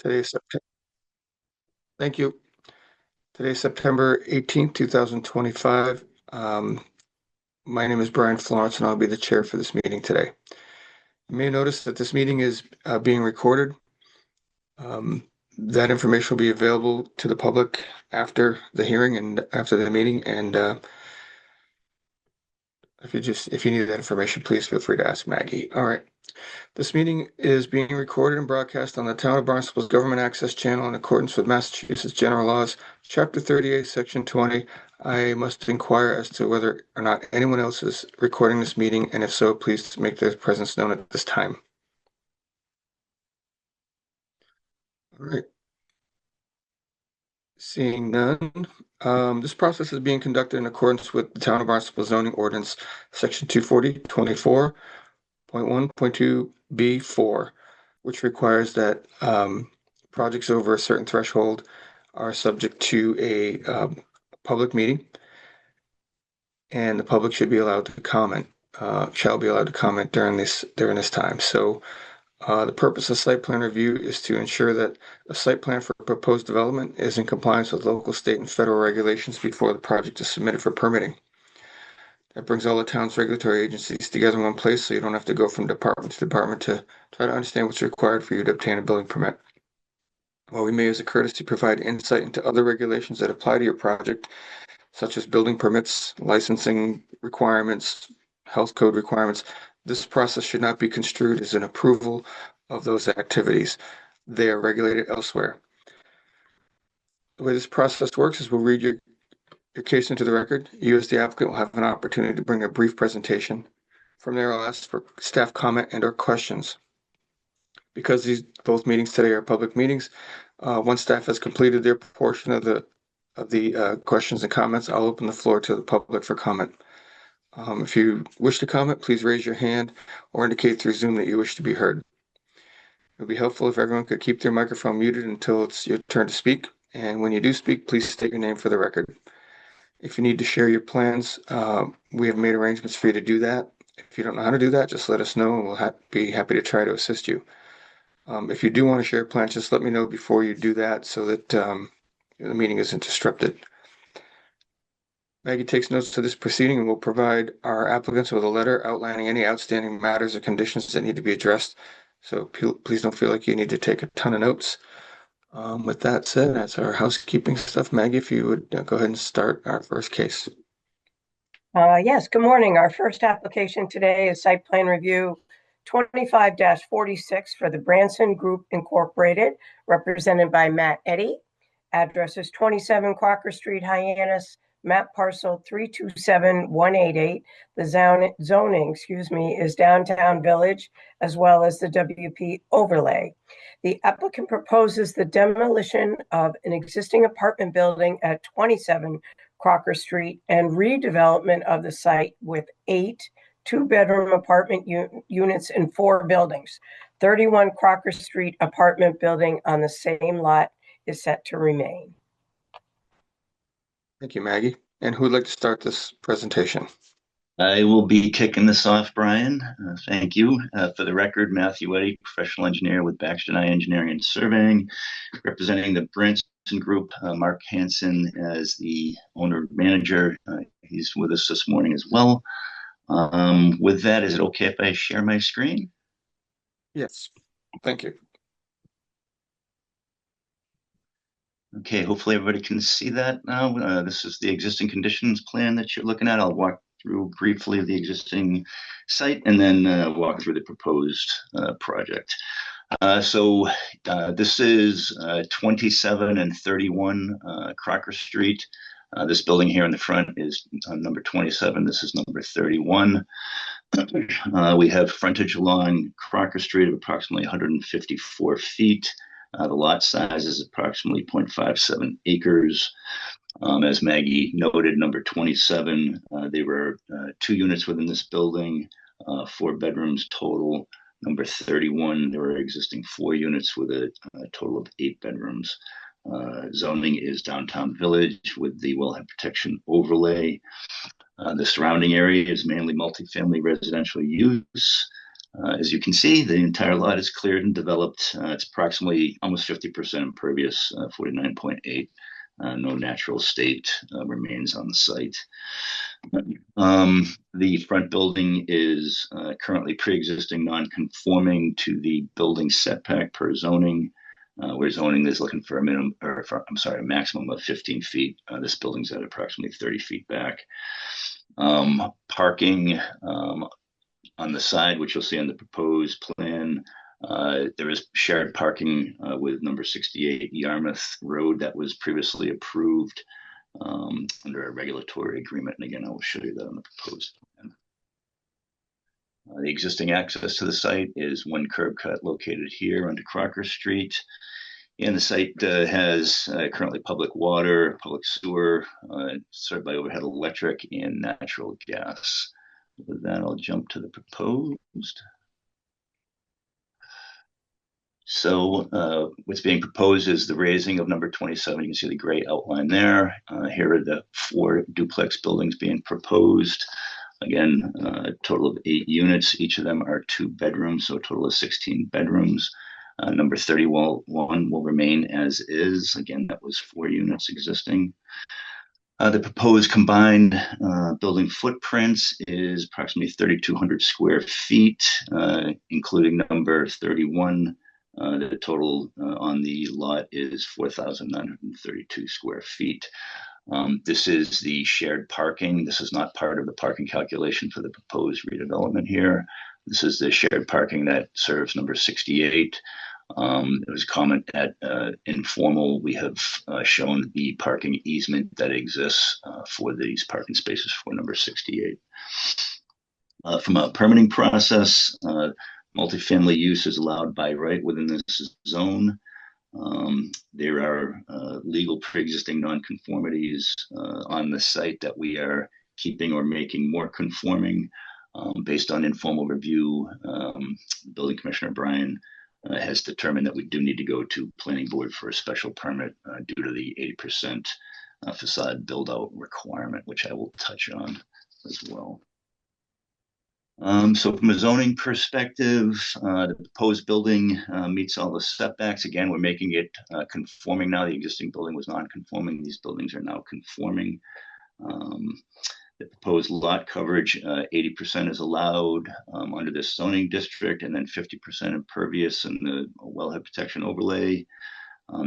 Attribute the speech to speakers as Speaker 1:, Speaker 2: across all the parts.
Speaker 1: Today's September. Thank you. Today's September 18th, 2025. My name is Brian Florence, and I'll be the chair for this meeting today. You may notice that this meeting is being recorded. That information will be available to the public after the hearing and after the meeting. And if you need that information, please feel free to ask Maggie. All right. This meeting is being recorded and broadcast on the Town of Barnstable's Government Access Channel in accordance with Massachusetts General Laws, Chapter 38, Section 20. I must inquire as to whether or not anyone else is recording this meeting, and if so, please make their presence known at this time. All right. Seeing none, this process is being conducted in accordance with the Town of Barnstable zoning ordinance, Section 240.24.1.2B4, which requires that projects over a certain threshold are subject to a public meeting, and the public should be allowed to comment, during this time. So the purpose of site plan review is to ensure that a site plan for proposed development is in compliance with local, state, and federal regulations before the project is submitted for permitting. That brings all the town's regulatory agencies together in one place, so you don't have to go from department to department to try to understand what's required for you to obtain a building permit. While we may, as a courtesy, provide insight into other regulations that apply to your project, such as building permits, licensing requirements, health code requirements, this process should not be construed as an approval of those activities. They are regulated elsewhere. The way this process works is we'll read your case into the record. You, as the applicant, will have an opportunity to bring a brief presentation. From there, I'll ask for staff comment and/or questions. Because both meetings today are public meetings, once staff has completed their portion of the questions and comments, I'll open the floor to the public for comment. If you wish to comment, please raise your hand or indicate through Zoom that you wish to be heard. It would be helpful if everyone could keep their microphone muted until it's your turn to speak. And when you do speak, please state your name for the record. If you need to share your plans, we have made arrangements for you to do that. If you don't know how to do that, just let us know and we'll be happy to try to assist you. If you do want to share plans, just let me know before you do that so that the meeting isn't disrupted. Maggie takes notes to this proceeding and will provide our applicants with a letter outlining any outstanding matters or conditions that need to be addressed. So please don't feel like you need to take a ton of notes. With that said, that's our housekeeping stuff. Maggie, if you would go ahead and start our first case.
Speaker 2: Yes, good morning. Our first application today is site plan review 25-46 for the Branson Group Incorporated, represented by Matt Eddy. Address is 27 Crocker Street, Hyannis, map parcel 327188. The zoning, is downtown village, as well as the WP overlay. The applicant proposes the demolition of an existing apartment building at 27 Crocker Street and redevelopment of the site with 8 two-bedroom apartment units in 4 buildings. 31 Crocker Street apartment building on the same lot is set to remain.
Speaker 1: Thank you, Maggie. And who would like to start this presentation?
Speaker 3: I will be kicking this off, Brian. Thank you. For the record, Matthew Eddy, professional engineer with Baxter & I Engineering and Surveying, representing the Branson Group. Mark Hansen as the owner-manager. He's with us this morning as well. With that, is it okay if I share my screen?
Speaker 1: Yes. Thank you.
Speaker 3: Okay, hopefully everybody can see that now. This is the existing conditions plan that you're looking at. I'll walk through briefly the existing site and then walk through the proposed project. This is 27 and 31 Crocker Street. This building here in the front is number 27. This is number 31. We have frontage along Crocker Street of approximately 154 feet. The lot size is approximately 0.57 acres. As Maggie noted, number 27, there were 2 units within this building, 4 bedrooms total. Number 31, there were existing 4 units with a total of 8 bedrooms. Zoning is downtown village with the wellhead protection overlay. The surrounding area is mainly multifamily residential use. As you can see, the entire lot is cleared and developed. It's approximately almost 50% impervious, 49.8. No natural state remains on the site. The front building is currently pre-existing non-conforming to the building setback per zoning. Where zoning is looking for a minimum, or for, I'm sorry, a maximum of 15 feet. This building's at approximately 30 feet back. Parking on the side, which you'll see on the proposed plan, there is shared parking with number 68 Yarmouth Road that was previously approved under a regulatory agreement. And again, I will show you that on the proposed plan. The existing access to the site is one curb cut located here onto Crocker Street. And the site has currently public water, public sewer, served by overhead electric and natural gas. With that, I'll jump to the proposed. So what's being proposed is the raising of number 27. You can see the gray outline there. Here are the 4 duplex buildings being proposed. Again, a total of 8 units. Each of them are 2 bedrooms, so a total of 16 bedrooms. Number 31 will remain as is. Again, that was 4 units existing. The proposed combined building footprints is approximately 3,200 square feet, including number 31. The total on the lot is 4,932 square feet. This is the shared parking. This is not part of the parking calculation for the proposed redevelopment here. This is the shared parking that serves number 68. There was a comment at informal. We have shown the parking easement that exists for these parking spaces for number 68. From a permitting process, multifamily use is allowed by right within this zone. There are legal pre-existing nonconformities on the site that we are keeping or making more conforming. Based on informal review, Building Commissioner Brian has determined that we do need to go to planning board for a special permit due to the 80% facade build out requirement, which I will touch on as well. So from a zoning perspective, the proposed building meets all the setbacks. Again, we're making it conforming now. The existing building was non-conforming. These buildings are now conforming. The proposed lot coverage, 80% is allowed under this zoning district, and then 50% impervious in the wellhead protection overlay.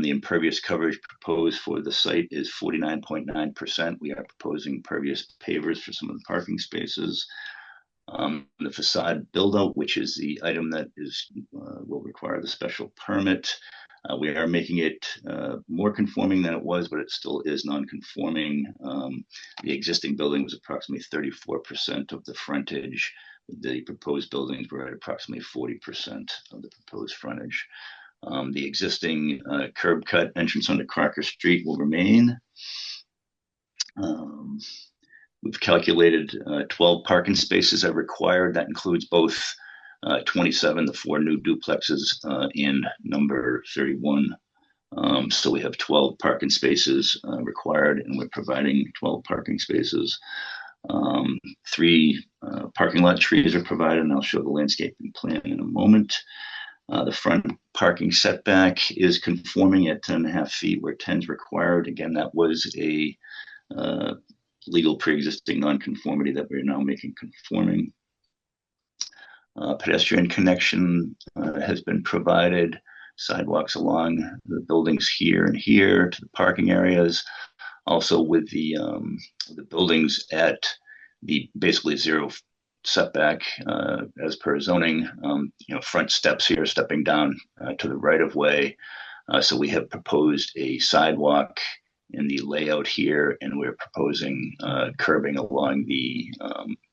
Speaker 3: The impervious coverage proposed for the site is 49.9%. We are proposing impervious pavers for some of the parking spaces. The facade build out, which is the item that will require the special permit. We are making it more conforming than it was, but it still is non-conforming. The existing building was approximately 34% of the frontage. The proposed buildings were at approximately 40% of the proposed frontage. The existing curb cut entrance onto Crocker Street will remain. We've calculated 12 parking spaces are required. That includes both 27, the 4 new duplexes, and number 31. So we have 12 parking spaces required, and we're providing 12 parking spaces. 3 parking lot trees are provided, and I'll show the landscaping plan in a moment. The front parking setback is conforming at 10.5 feet where 10 is required. Again, that was a legal pre-existing nonconformity that we're now making conforming. Pedestrian connection has been provided. Sidewalks along the buildings here and here to the parking areas. Also with the buildings at the basically 0 setback as per zoning. Front steps here stepping down to the right of way. So we have proposed a sidewalk in the layout here, and we're proposing curbing along the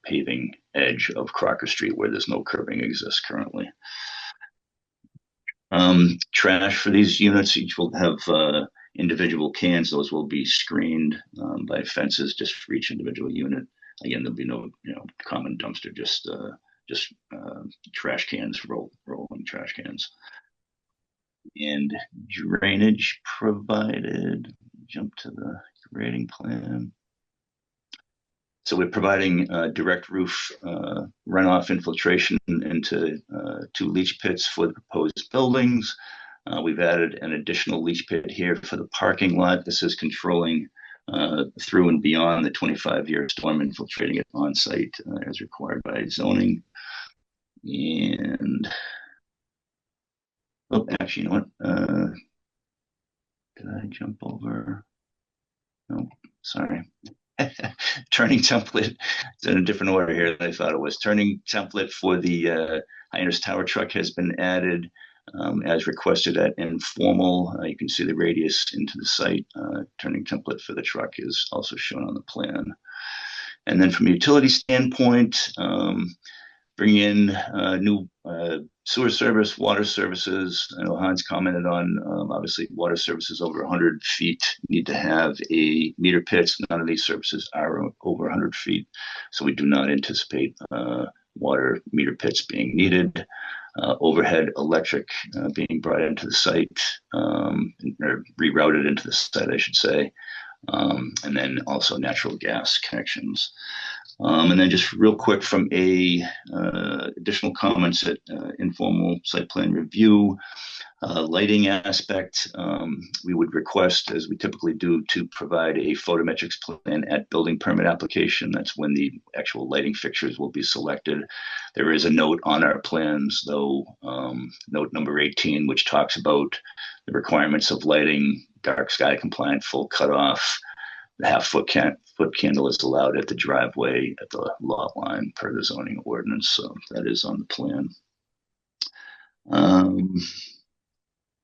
Speaker 3: paving edge of Crocker Street where there's no curbing exists currently. Trash for these units, each will have individual cans. Those will be screened by fences just for each individual unit. Again, there'll be no common dumpster, just trash cans, rolling trash cans. And drainage provided. Jump to the grading plan. So we're providing direct roof runoff infiltration into 2 leach pits for the proposed buildings. We've added an additional leach pit here for the parking lot. This is controlling through and beyond the 25-year storm, infiltrating it on site as required by zoning. And actually, you know what? Did I jump over? No, sorry. Turning template. It's in a different order here than I thought it was. Turning template for the Hyannis Tower truck has been added as requested at informal. You can see the radius into the site. Turning template for the truck is also shown on the plan. And then from a utility standpoint, bring in new sewer service, water services. I know Hans commented on, obviously, water services over 100 feet need to have a meter pits. None of these services are over 100 feet, so we do not anticipate water meter pits being needed. Overhead electric being brought into the site, or rerouted into the site, I should say. And then also natural gas connections. And then just real quick from additional comments at informal site plan review, lighting aspect, we would request, as we typically do, to provide a photometrics plan at building permit application. That's when the actual lighting fixtures will be selected. There is a note on our plans, though, note number 18, which talks about the requirements of lighting, dark sky compliant, full cutoff. The half-foot candle is allowed at the driveway at the lot line per the zoning ordinance, so that is on the plan.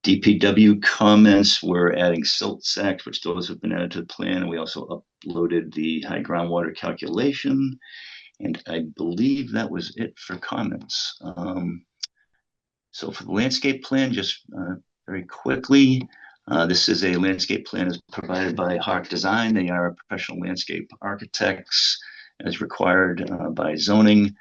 Speaker 3: DPW comments, we're adding silt sacks, which those have been added to the plan, and we also uploaded the high groundwater calculation, and I believe that was it for comments. So for the landscape plan, just very quickly, this is a landscape plan as provided by Hawk Design. They are professional landscape architects as required by zoning.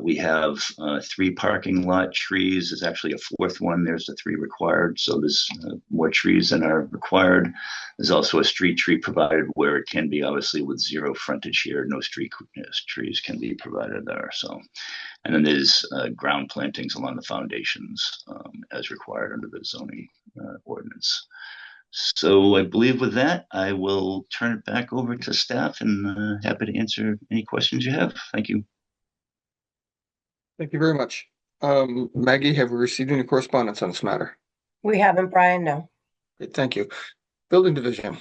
Speaker 3: We have 3 parking lot trees. There's actually a 4th one. There's the 3 required. So there's more trees than are required. There's also a street tree provided where it can be, obviously with 0 frontage here. No street trees can be provided there. So, and then there's ground plantings along the foundations as required under the zoning ordinance. So I believe with that, I will turn it back over to staff and happy to answer any questions you have. Thank you.
Speaker 1: Thank you very much. Maggie, have we received any correspondence on this matter?
Speaker 2: We haven't, Brian, no.
Speaker 1: Okay, thank you. Building Division.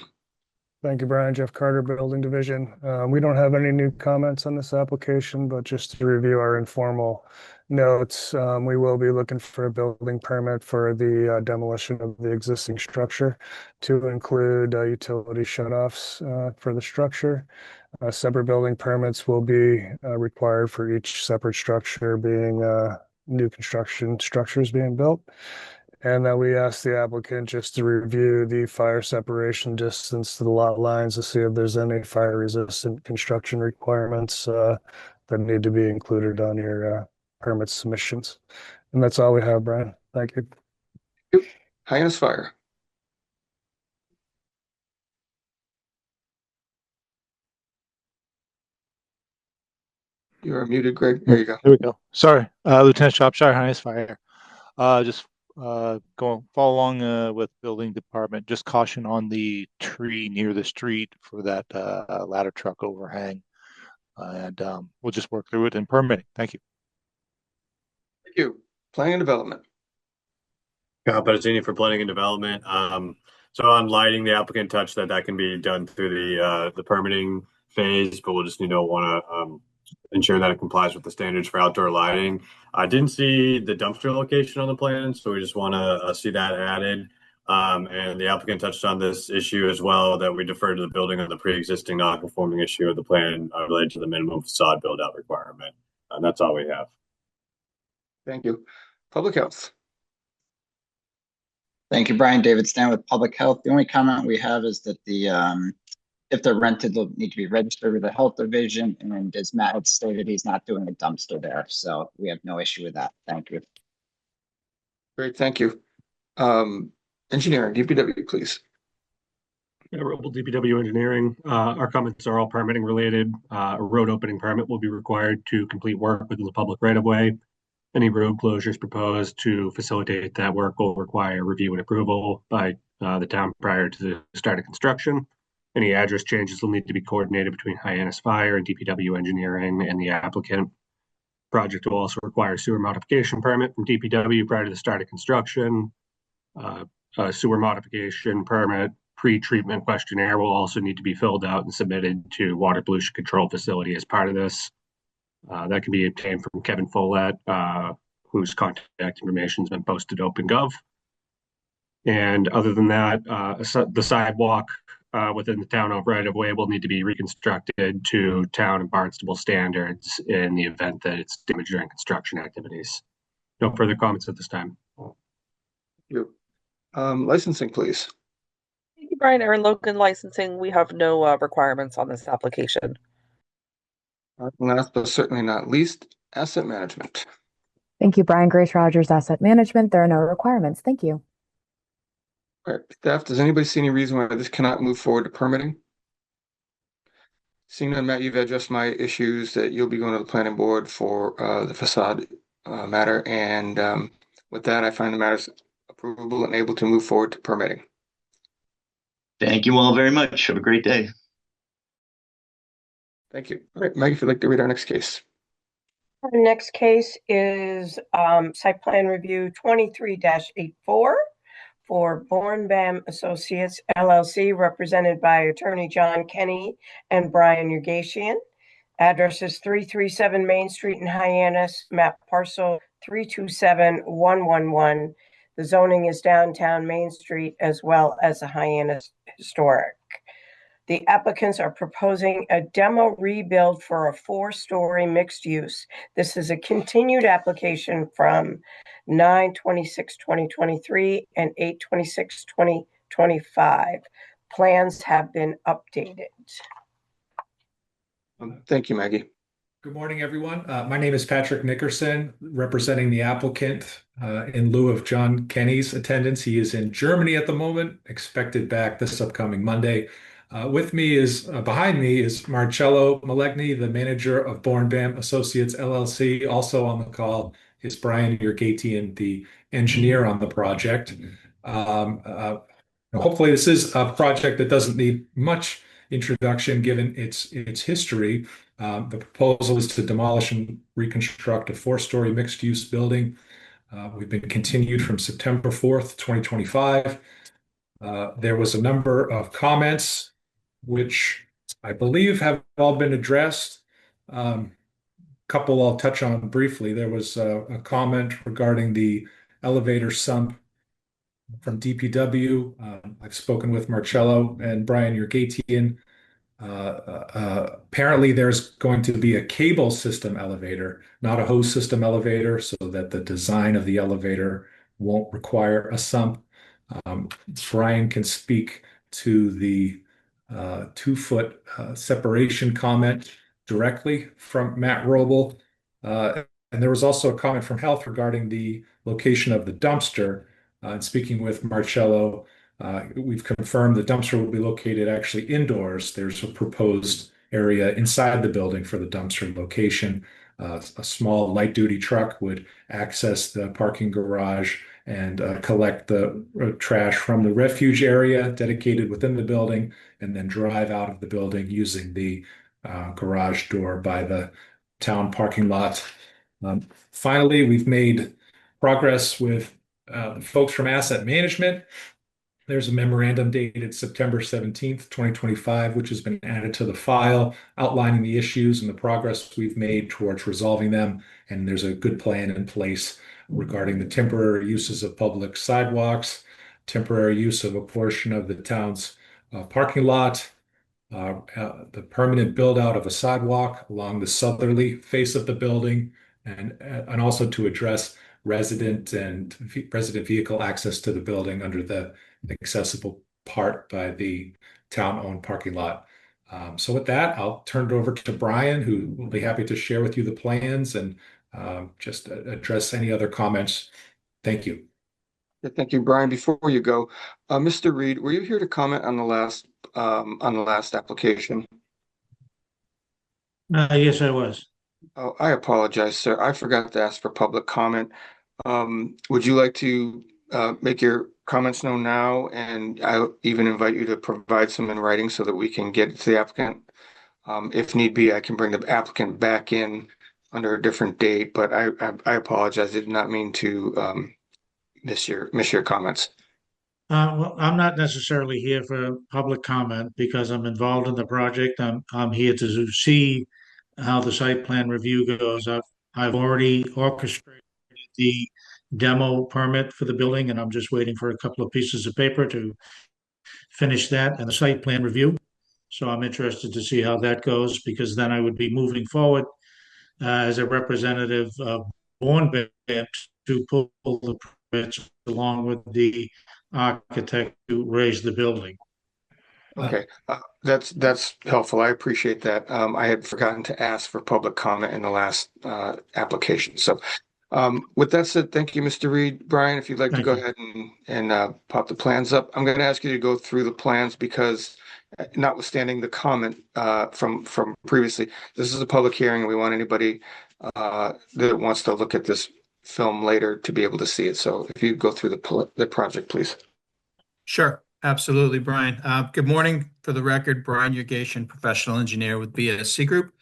Speaker 4: Thank you, Brian. Jeff Carter, Building Division. We don't have any new comments on this application, but just to review our informal notes, we will be looking for a building permit for the demolition of the existing structure to include utility shutoffs for the structure. Separate building permits will be required for each separate structure being new construction structures being built. And then we asked the applicant just to review the fire separation distance to the lot lines to see if there's any fire resistant construction requirements that need to be included on your permit submissions. And that's all we have, Brian. Thank you.
Speaker 1: Hyannis Fire. You are muted, Greg. There you go.
Speaker 5: There we go. Sorry, Lieutenant Shropshire, Hyannis Fire. Just follow along with building department. Just caution on the tree near the street for that ladder truck overhang, and we'll just work through it in permitting. Thank you.
Speaker 1: Thank you. Planning and Development.
Speaker 6: Pettini for Planning and Development. So on lighting, the applicant touched that can be done through the permitting phase, but we'll just want to ensure that it complies with the standards for outdoor lighting. I didn't see the dumpster location on the plan, so we just want to see that added. And the applicant touched on this issue as well, that we defer to the building on the pre-existing non-conforming issue of the plan related to the minimum facade build-out requirement. And that's all we have.
Speaker 1: Thank you. Public Health.
Speaker 7: Thank you, Brian. David Stan with Public Health. The only comment we have is that if they're rented, they'll need to be registered with the Health Division. And as Matt had stated, he's not doing a dumpster there. So we have no issue with that. Thank you.
Speaker 1: Great, thank you. Engineering, DPW, please.
Speaker 6: Rebel DPW Engineering. Our comments are all permitting related. A road opening permit will be required to complete work within the public right of way. Any road closures proposed to facilitate that work will require review and approval by the town prior to the start of construction. Any address changes will need to be coordinated between Hyannis Fire and DPW Engineering and the applicant. Project will also require sewer modification permit from DPW prior to the start of construction. A sewer modification permit pre-treatment questionnaire will also need to be filled out and submitted to Water Pollution Control Facility as part of this. That can be obtained from Kevin Follett, whose contact information has been posted to OpenGov. And other than that, the sidewalk within the town of right of way will need to be reconstructed to town and Barnstable standards in the event that it's damaged during construction activities. No further comments at this time.
Speaker 1: Thank you. Licensing, please.
Speaker 8: Thank you, Brian. Aaron Logan licensing. We have no requirements on this application.
Speaker 1: Last but certainly not least, asset management.
Speaker 9: Thank you, Brian Grace Rogers, Asset Management. There are no requirements. Thank you.
Speaker 1: All right, staff, does anybody see any reason why this cannot move forward to permitting? Seeing none, Matt, you've addressed my issues that you'll be going to the planning board for the facade matter. And with that, I find the matters approvable and able to move forward to permitting.
Speaker 3: Thank you all very much. Have a great day.
Speaker 1: Thank you. All right, Maggie, if you'd like to read our next case.
Speaker 2: Our next case is site plan review 23-84 for Bornbam Associates LLC, represented by attorney John Kenny and Brian Yergatian. Address is 337 Main Street in Hyannis, map parcel 327111. The zoning is downtown Main Street as well as the Hyannis Historic. The applicants are proposing a demo rebuild for a 4-story mixed use. This is a continued application from 9/26/2023 and 8/26/2025. Plans have been updated.
Speaker 1: Thank you, Maggie.
Speaker 10: Good morning, everyone. My name is Patrick Nickerson, representing the applicant in lieu of John Kenny's attendance. He is in Germany at the moment, expected back this upcoming Monday. Behind me is Marcello Malegny, the manager of Bornbam Associates LLC. Also on the call is Brian Yergatian, the engineer on the project. Hopefully this is a project that doesn't need much introduction given its history. The proposal is to demolish and reconstruct a 4-story mixed-use building. We've been continued from September 4th, 2025. There was a number of comments which I believe have all been addressed. Couple I'll touch on briefly. There was a comment regarding the elevator sump from DPW. I've spoken with Marcello and Brian Yergatian. Apparently there's going to be a cable system elevator, not a hose system elevator, so that the design of the elevator won't require a sump. Brian can speak to the 2-foot separation comment directly from Matt Roble. And there was also a comment from Health regarding the location of the dumpster. And speaking with Marcello, we've confirmed the dumpster will be located actually indoors. There's a proposed area inside the building for the dumpster location. A small light-duty truck would access the parking garage and collect the trash from the refuge area dedicated within the building, and then drive out of the building using the garage door by the town parking lot. Finally, we've made progress with folks from asset management. There's a memorandum dated September 17th, 2025, which has been added to the file outlining the issues and the progress we've made towards resolving them. And there's a good plan in place regarding the temporary uses of public sidewalks, temporary use of a portion of the town's parking lot, the permanent build out of a sidewalk along the southerly face of the building, and also to address resident vehicle access to the building under the accessible part by the town-owned parking lot. So with that, I'll turn it over to Brian, who will be happy to share with you the plans and just address any other comments. Thank you.
Speaker 1: Yeah, thank you, Brian. Before you go, Mr. Reed, were you here to comment on the last on the last application?
Speaker 11: Yes, I was.
Speaker 1: Oh, I apologize, sir. I forgot to ask for public comment. Would you like to make your comments known now? And I even invite you to provide some in writing so that we can get it to the applicant. If need be, I can bring the applicant back in under a different date, but I apologize. I did not mean to miss your comments.
Speaker 11: Well, I'm not necessarily here for public comment because I'm involved in the project. I'm here to see how the site plan review goes. I've already orchestrated the demo permit for the building, and I'm just waiting for a couple of pieces of paper to finish that and the site plan review. So I'm interested to see how that goes because then I would be moving forward as a representative of Bourne Bay to pull the permits along with the architect to raise the building.
Speaker 1: Okay, that's helpful. I appreciate that. I had forgotten to ask for public comment in the last application. So, with that said, thank you, Mr. Reed. Brian, if you'd like to
Speaker 11: Thank
Speaker 1: go
Speaker 11: you.
Speaker 1: ahead and pop the plans up, I'm going to ask you to go through the plans because, notwithstanding the comment from previously, this is a public hearing, and we want anybody that wants to look at this film later to be able to see it. So, if you go through the project, please.
Speaker 12: Sure, absolutely, Brian. Good morning. For the record, Brian Yurgation, professional engineer with BSC Group.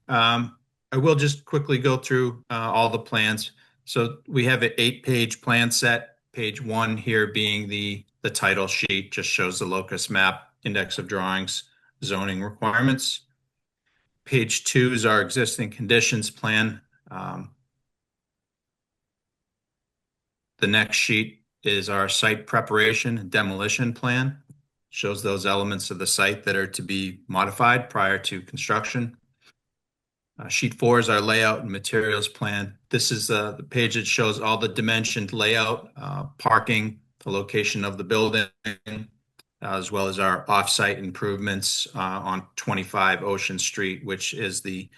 Speaker 12: I will just quickly go through all the plans. So we have an 8-page plan set. Page 1 here being the title sheet, just shows the locus map, index of drawings, zoning requirements. Page 2 is our existing conditions plan. The next sheet is our site preparation and demolition plan. Shows those elements of the site that are to be modified prior to construction. Sheet 4 is our layout and materials plan. This is the page that shows all the dimensioned layout, parking, the location of the building, as well as our off-site improvements on 25 Ocean Street, which is the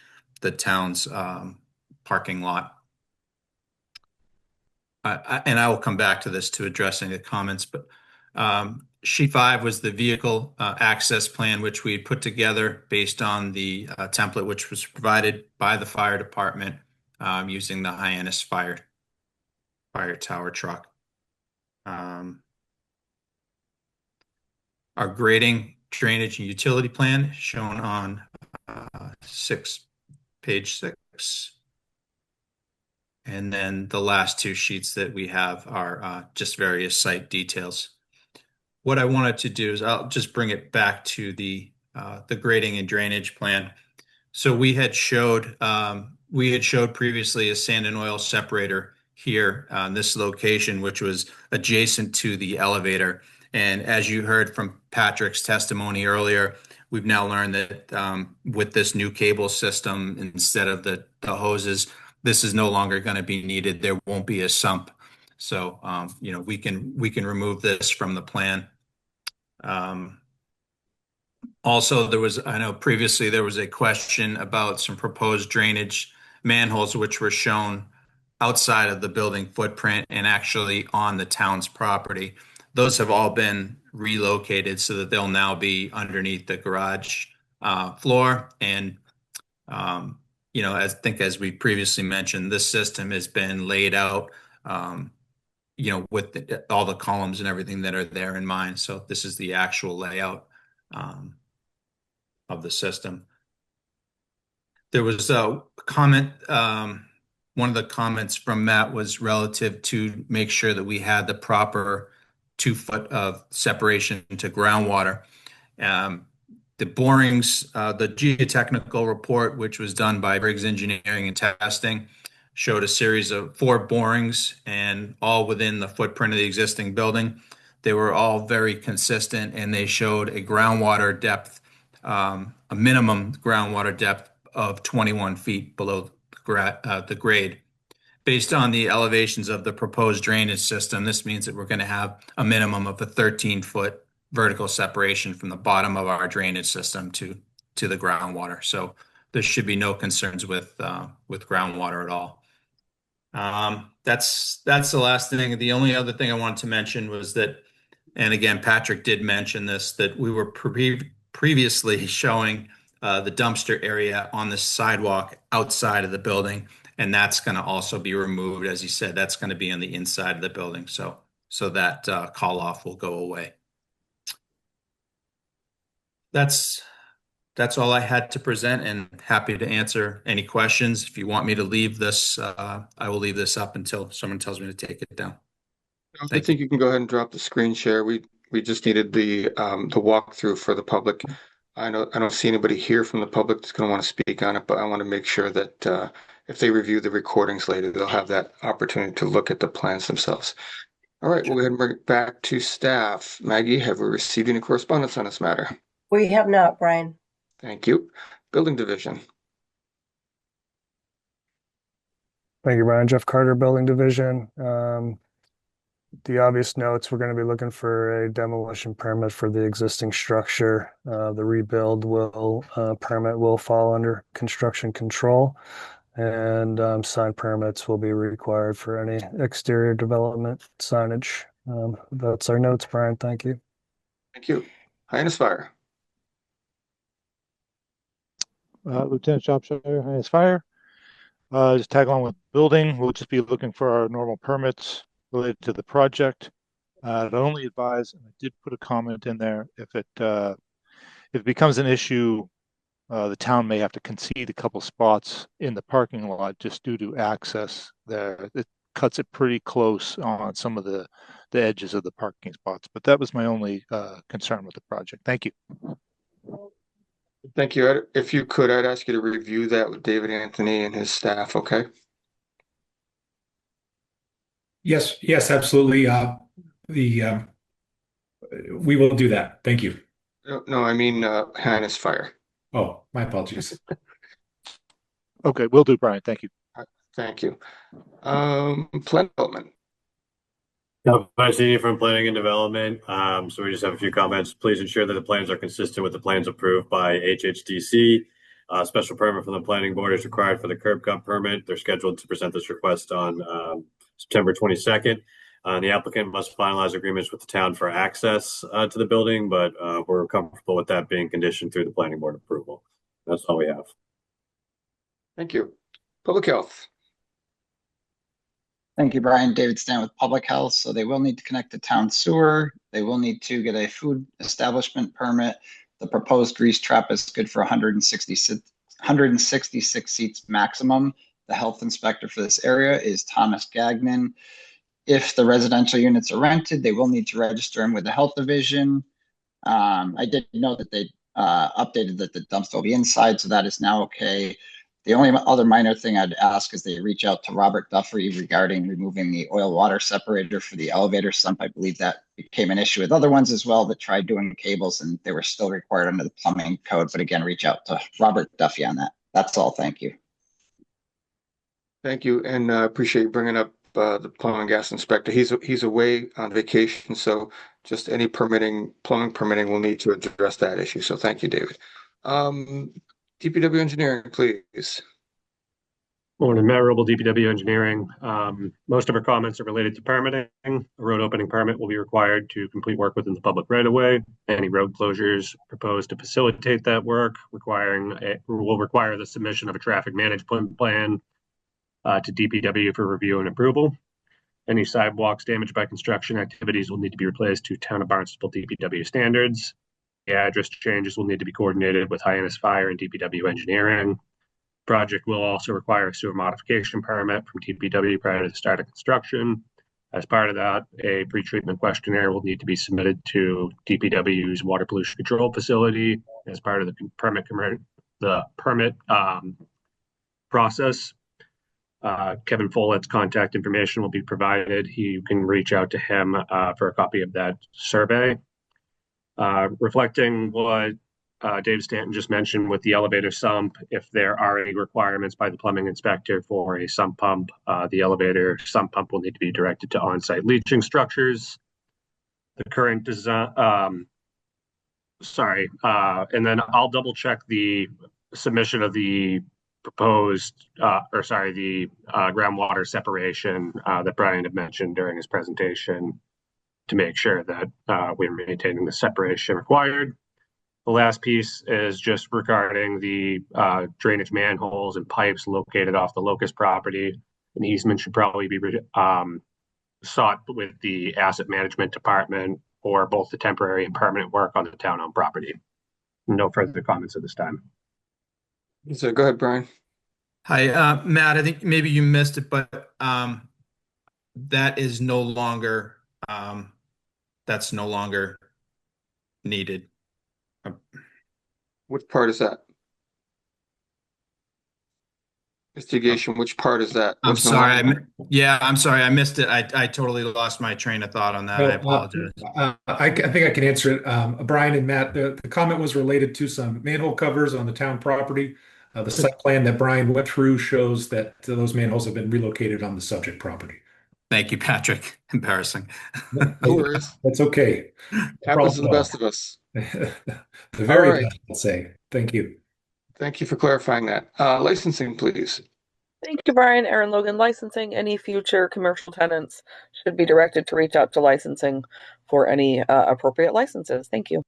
Speaker 12: town's parking lot. And I will come back to this to address any comments, but sheet 5 was the vehicle access plan, which we put together based on the template which was provided by the fire department using the Hyannis fire tower truck. Our grading, drainage, and utility plan shown on page 6. And then the last 2 sheets that we have are just various site details. What I wanted to do is I'll just bring it back to the grading and drainage plan. So we had showed previously a sand and oil separator here on this location, which was adjacent to the elevator. And as you heard from Patrick's testimony earlier, we've now learned that with this new cable system, instead of the hoses, this is no longer going to be needed. There won't be a sump. So, we can remove this from the plan. Also, I know previously there was a question about some proposed drainage manholes, which were shown outside of the building footprint and actually on the town's property. Those have all been relocated so that they'll now be underneath the garage floor. And, as we previously mentioned, this system has been laid out with all the columns and everything that are there in mind. So this is the actual layout of the system. There was a comment, one of the comments from Matt was relative to make sure that we had the proper 2 foot of separation to groundwater. The borings, the geotechnical report, which was done by Briggs Engineering and Testing, showed a series of 4 borings and all within the footprint of the existing building. They were all very consistent and they showed a groundwater depth, a minimum groundwater depth of 21 feet below the grade. Based on the elevations of the proposed drainage system, this means that we're going to have a minimum of a 13-foot vertical separation from the bottom of our drainage system to the groundwater. So there should be no concerns with groundwater at all. That's the last thing. The only other thing I wanted to mention was that And again, Patrick did mention this, that we were previously showing the dumpster area on the sidewalk outside of the building, and that's going to also be removed. As you said, that's going to be on the inside of the building. So that call off will go away. That's all I had to present, and happy to answer any questions. If you want me to leave this, I will leave this up until someone tells me to take it down.
Speaker 1: I think you can go ahead and drop the screen share. We just needed the walkthrough for the public. I don't see anybody here from the public that's going to want to speak on it, but I want to make sure that if they review the recordings later, they'll have that opportunity to look at the plans themselves. All right, we'll go ahead and bring it back to staff. Maggie, have we received any correspondence on this matter?
Speaker 2: We have not, Brian.
Speaker 1: Thank you. Building Division.
Speaker 4: Thank you, Brian. Jeff Carter, Building Division. The obvious notes, we're going to be looking for a demolition permit for the existing structure. The rebuild permit will fall under construction control, and sign permits will be required for any exterior development signage. That's our notes, Brian. Thank you.
Speaker 1: Thank you. Hyannis Fire.
Speaker 5: Lieutenant Shropshire, Hyannis Fire. Just tag along with building. We'll just be looking for our normal permits related to the project. I'd only advise, and I did put a comment in there, if it becomes an issue, the town may have to concede a couple spots in the parking lot just due to access there. It cuts it pretty close on some of the edges of the parking spots. But that was my only concern with the project. Thank you.
Speaker 1: Thank you. If you could, I'd ask you to review that with David Anthony and his staff, okay?
Speaker 10: Yes, absolutely. We will do that. Thank you.
Speaker 1: No, I mean Hyannis Fire.
Speaker 10: Oh, my apologies.
Speaker 5: Okay, will do, Brian. Thank you.
Speaker 1: Thank you. Plan development.
Speaker 6: Vice Senior from Planning and Development. So we just have a few comments. Please ensure that the plans are consistent with the plans approved by HHDC. Special permit from the planning board is required for the curb cut permit. They're scheduled to present this request on September 22nd. The applicant must finalize agreements with the town for access to the building, but we're comfortable with that being conditioned through the planning board approval. That's all we have.
Speaker 1: Thank you. Public Health.
Speaker 7: Thank you, Brian. David Stan with Public Health. So they will need to connect to town sewer. They will need to get a food establishment permit. The proposed grease trap is good for 166 seats maximum. The health inspector for this area is Thomas Gagnon. If the residential units are rented, they will need to register them with the health division. I did know that they updated that the dumpster will be inside, so that is now okay. The only other minor thing I'd ask is they reach out to Robert Duffy regarding removing the oil water separator for the elevator sump. I believe that became an issue with other ones as well that tried doing cables and they were still required under the plumbing code. But again, reach out to Robert Duffy on that. That's all. Thank you.
Speaker 1: Thank you, and appreciate you bringing up the plumbing and gas inspector. He's away on vacation, so just any plumbing permitting will need to address that issue. So thank you, David. DPW engineering, please.
Speaker 6: Morning, Matt Roble, DPW Engineering. Most of our comments are related to permitting. A road opening permit will be required to complete work within the public right-of-way. Any road closures proposed to facilitate that work will require the submission of a traffic management plan to DPW for review and approval. Any sidewalks damaged by construction activities will need to be replaced to Town of Barnstable DPW standards. The address changes will need to be coordinated with Hyannis Fire and DPW Engineering. Project will also require a sewer modification permit from DPW prior to the start of construction. As part of that, a pretreatment questionnaire will need to be submitted to DPW's water pollution control facility as part of the permit process. Kevin Follett's contact information will be provided. You can reach out to him for a copy of that survey. Reflecting what Dave Stanton just mentioned with the elevator sump, if there are any requirements by the plumbing inspector for a sump pump, the elevator sump pump will need to be directed to on-site leaching structures. The current design, and then I'll double check the submission of the proposed, the groundwater separation that Brian had mentioned during his presentation. to make sure that we're maintaining the separation required. The last piece is just regarding the drainage manholes and pipes located off the Locust property. An easement should probably be sought with the asset management department or both the temporary and permanent work on the town-owned property. No further comments at this time.
Speaker 1: So go ahead, Brian.
Speaker 12: Hi, Matt, I think maybe you missed it, but that is no longer that's no longer needed.
Speaker 1: Which part is that? Investigation, which part is that?
Speaker 12: I'm
Speaker 1: What's no
Speaker 12: sorry.
Speaker 1: longer-
Speaker 12: I'm sorry. I missed it. I totally lost my train of thought on that. I apologize.
Speaker 10: I think I can answer it. Brian and Matt, the comment was related to some manhole covers on the town property. The site plan that Brian went through shows that those manholes have been relocated on the subject property.
Speaker 12: Thank you, Patrick. Embarrassing.
Speaker 1: No worries.
Speaker 10: That's okay.
Speaker 1: Happens to the best of us.
Speaker 10: The
Speaker 1: All
Speaker 10: very
Speaker 1: right.
Speaker 10: best, I'll say. Thank you.
Speaker 1: Thank you for clarifying that. Licensing, please.
Speaker 8: Thank you, Brian. Aaron Logan Licensing. Any future commercial tenants should be directed to reach out to licensing for any appropriate licenses. Thank you.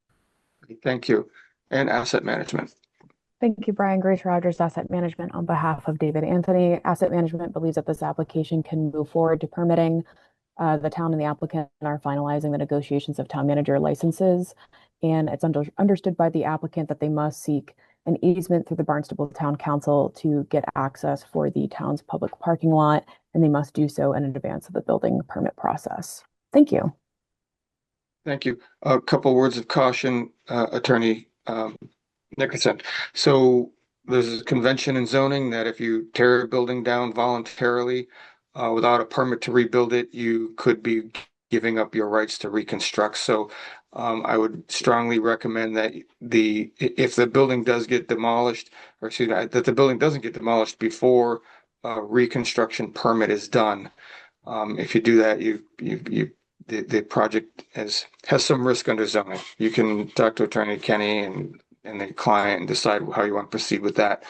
Speaker 1: Thank you. And asset management.
Speaker 9: Thank you, Brian. Grace Rogers, Asset Management, on behalf of David Anthony. Asset Management believes that this application can move forward to permitting. The town and the applicant are finalizing the negotiations of town manager licenses, and it's understood by the applicant that they must seek an easement through the Barnstable Town Council to get access for the town's public parking lot, and they must do so in advance of the building permit process. Thank you.
Speaker 1: Thank you. A couple words of caution, Attorney Nickerson. So there's a convention in zoning that if you tear a building down voluntarily without a permit to rebuild it, you could be giving up your rights to reconstruct. So I would strongly recommend that if the building does get demolished, or excuse me, that the building doesn't get demolished before a reconstruction permit is done. If you do that, the project has some risk under zoning. You can talk to Attorney Kenny and the client and decide how you want to proceed with that.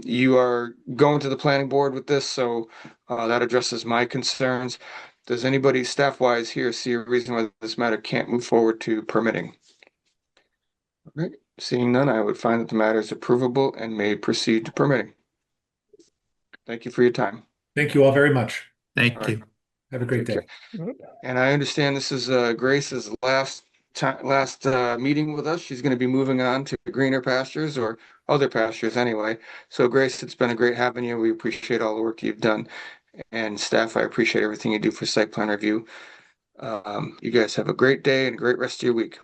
Speaker 1: You are going to the planning board with this, so that addresses my concerns. Does anybody staff-wise here see a reason why this matter can't move forward to permitting? All right, seeing none, I would find that the matter is approvable and may proceed to permitting. Thank you for your time.
Speaker 10: Thank you all very much.
Speaker 12: Thank you.
Speaker 10: Have a great day.
Speaker 1: And I understand this is Grace's last meeting with us. She's going to be moving on to greener pastures or other pastures anyway. So Grace, it's been a great having you. We appreciate all the work you've done. And staff, I appreciate everything you do for site plan review. You guys have a great day and a great rest of your week.